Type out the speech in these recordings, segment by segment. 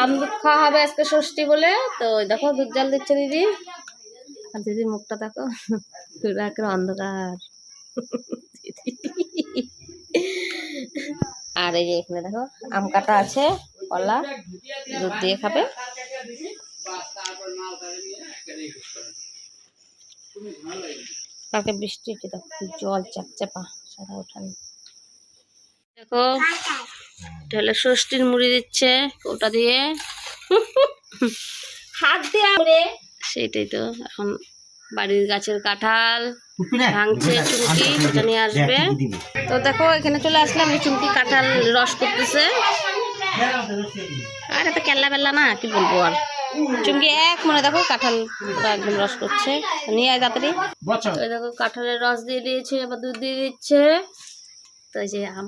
আম দুধ খাওয়া হবে আজকে ষষ্ঠী বলে। তো দেখো দুধ জাল দিচ্ছে দিদি, আর দিদির মুখটা দেখো পুরো একেবারে অন্ধকার। আর এই যে এখানে দেখো আম কাটা আছে, কলা দুধ দিয়ে খাবে। কালকে বৃষ্টি হচ্ছে, দেখো জল চাপচাপা সারা উঠানে। দেখো ঢেলে ষষ্ঠীর মুড়ি দিচ্ছে ওটা দিয়ে, হাত দিয়ে। সেইটাই তো এখন বাড়ির গাছের কাঁঠাল ভাঙছে চুমকি, ওটা নিয়ে আসবে। তো দেখো এখানে চলে আসলাম, এই চুমকি কাঁঠাল রস করতেছে। আর এত কেল্লা বেল্লা না, কি বলবো আর। চুমকি এক মনে দেখো কাঁঠাল একদম রস করছে, নিয়ে আয় তাড়াতাড়ি। দেখো কাঁঠালের রস দিয়ে দিয়েছে, আবার দুধ দিয়ে দিচ্ছে। তো এই যে আম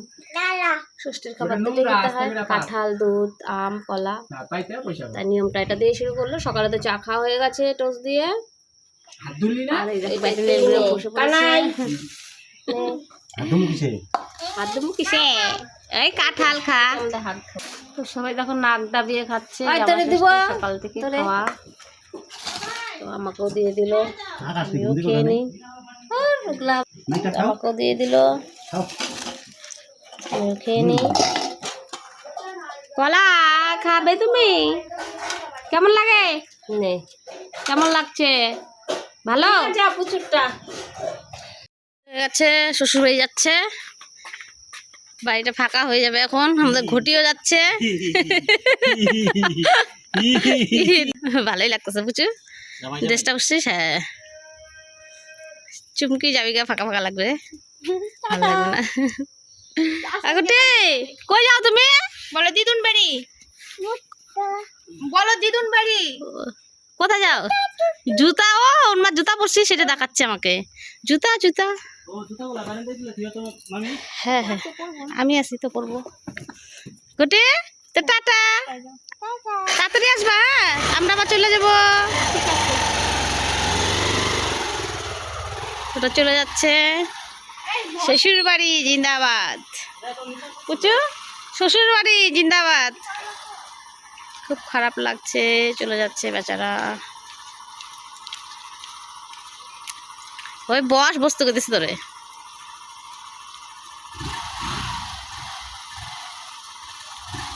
ষষ্ঠীর খাবার দিতে খেতে হয়, কাঁঠাল দুধ আম কলা, তার নিয়মটা এটা দিয়ে শুরু করলো। সকালে তো চা খাওয়া হয়ে গেছে টোস্ট দিয়ে। এই কাঁঠাল খা, তো সবাই তখন নাক ডাবিয়ে খাচ্ছে সকাল থেকে খাওয়া। তো আমাকেও দিয়ে দিল, আমিও খেয়ে নিই। আমাকেও দিয়ে দিল, আমিও খেয়ে নিই। কলা খাবে তুমি? কেমন লাগে? কেমন লাগছে? ভালো প্রচুরটা গেছে, শ্বশুর হয়ে যাচ্ছে, বাড়িটা ফাঁকা হয়ে যাবে এখন। আমাদের ঘটিও যাচ্ছে, ভালোই লাগতেছে বুঝছো ড্রেসটা বুঝছিস? হ্যাঁ চুমকি যাবি গা, ফাঁকা ফাঁকা লাগবে, ভালো লাগবে না। ঘটি কই যাও তুমি? বলো দিদুন বাড়ি, বলো দিদুন বাড়ি। কোথায় যাও? জুতা, ও ওর জুতা পরছি সেটা দেখাচ্ছে আমাকে। জুতা জুতা হ্যাঁ হ্যাঁ আমি আছি তো পরবো। গুটি তো টাটা, তাড়াতাড়ি আসবা, আমরা আবার চলে যাবো। ওটা চলে যাচ্ছে, শ্বশুর বাড়ি জিন্দাবাদ। বুঝছো, শ্বশুর বাড়ি জিন্দাবাদ। খুব খারাপ লাগছে, চলে যাচ্ছে বেচারা। ওই বস বস্তু করতেছে ধরে।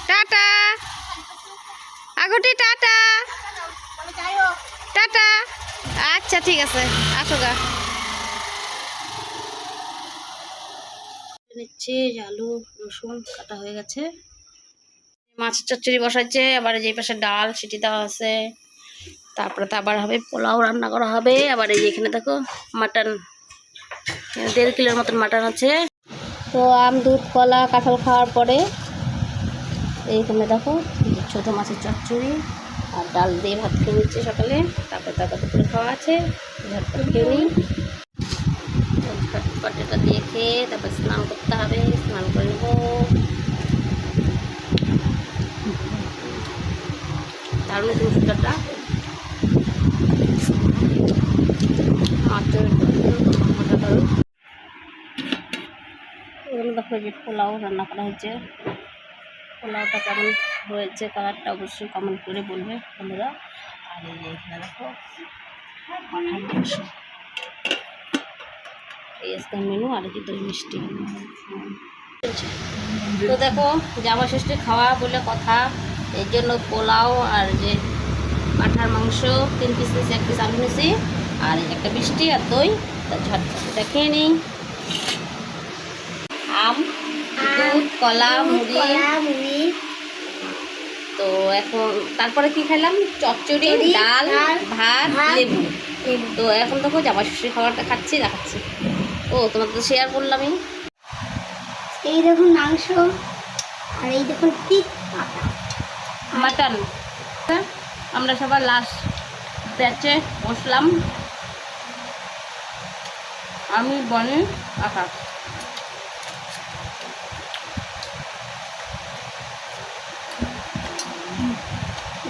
টাটা আগুটি, টাটা টাটা। আচ্ছা ঠিক আছে, আসো গা। নিচ্ছে আলু রসুন কাটা হয়ে গেছে, মাছের চচ্চড়ি বসাচ্ছে, আবার যে পাশে ডাল সেটি দেওয়া আছে। তারপরে তো আবার হবে পোলাও রান্না করা হবে। আবার এই যে এখানে দেখো মাটন, 1.5 কিলোর মতন মাটন আছে। তো আম দুধ কলা কাঁঠাল খাওয়ার পরে এইখানে দেখো ছোটো মাছের চচ্চড়ি আর ডাল দিয়ে ভাত খেয়ে নিচ্ছে সকালে। তারপরে তারপর দুপুরে খাওয়া আছে, ভাতটা খেয়ে নিই। পটেটা দিয়ে খেয়ে তারপর স্নান করতে হবে, স্নান করে নেবো। দারুণ সুন্দরটা মাছের দারুণ। এগুলো দেখো যে পোলাও রান্না করা হয়েছে, পোলাওটা কেমন হয়েছে কালারটা অবশ্যই কমেন্ট করে বলবে বন্ধুরা। আর এই যে এখানে দেখো পাঠার মাংস, এই আজকের মেনু। আর কি দই মিষ্টি। তো দেখো জামা ষষ্ঠী খাওয়া বলে কথা, এই জন্য পোলাও আর যে পাঠার মাংস 3 পিস নিয়েছি, 1 পিস আলু নিয়েছি, আর একটা মিষ্টি আর দই। ঝটপটটা খেয়ে নিই। আম দুধ কলা মুড়ি। তো এখন তারপরে কি খাইলাম? চচ্চড়ি ডাল ভাত লেবু। তো এখন দেখো জামা ষষ্ঠী খাবারটা খাচ্ছি, দেখাচ্ছি। ও তোমাদের তো শেয়ার করলামই। এই দেখুন মাংস, আর এই দেখুন মাটন। আমরা সবার লাস্ট ব্যাচে বসলাম, আমি বনি আকাশ।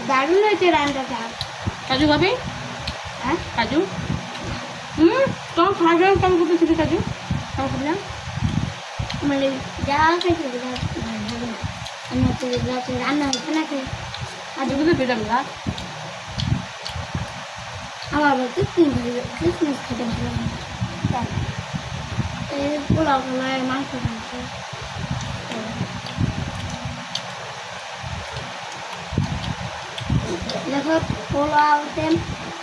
দারুণ হয়েছে রান্নাটা। কাজু খাবি? হ্যাঁ কাজু। তোমার খাওয়া কেমন করতেছিলি কাজু? কেমন করলাম মানে যা খাইছি আমি হচ্ছে রান্না হয়েছে নাকি কাজু কিন্তু দিতাম না। আমার আবার কিসমিস খেতে ভালো লাগে। এই পোলাও পোলায় মাংস মাংস দেখো পোলাওতে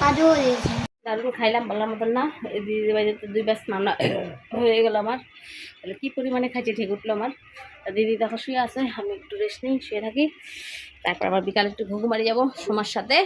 কাজুও দিয়েছে। দারুণ খাইলাম, বলার মতন না। এই দিদি বাড়িতে তো 2 ব্যাস রান্না হয়ে গেল আমার। তাহলে কী পরিমাণে খাইছে ঠিক উঠলো আমার। দিদি দেখো শুয়ে আছে, আমি একটু রেস্ট নিই, শুয়ে থাকি। তারপর আবার বিকালে একটু ঘুঘু মারি যাবো সোমার সাথে।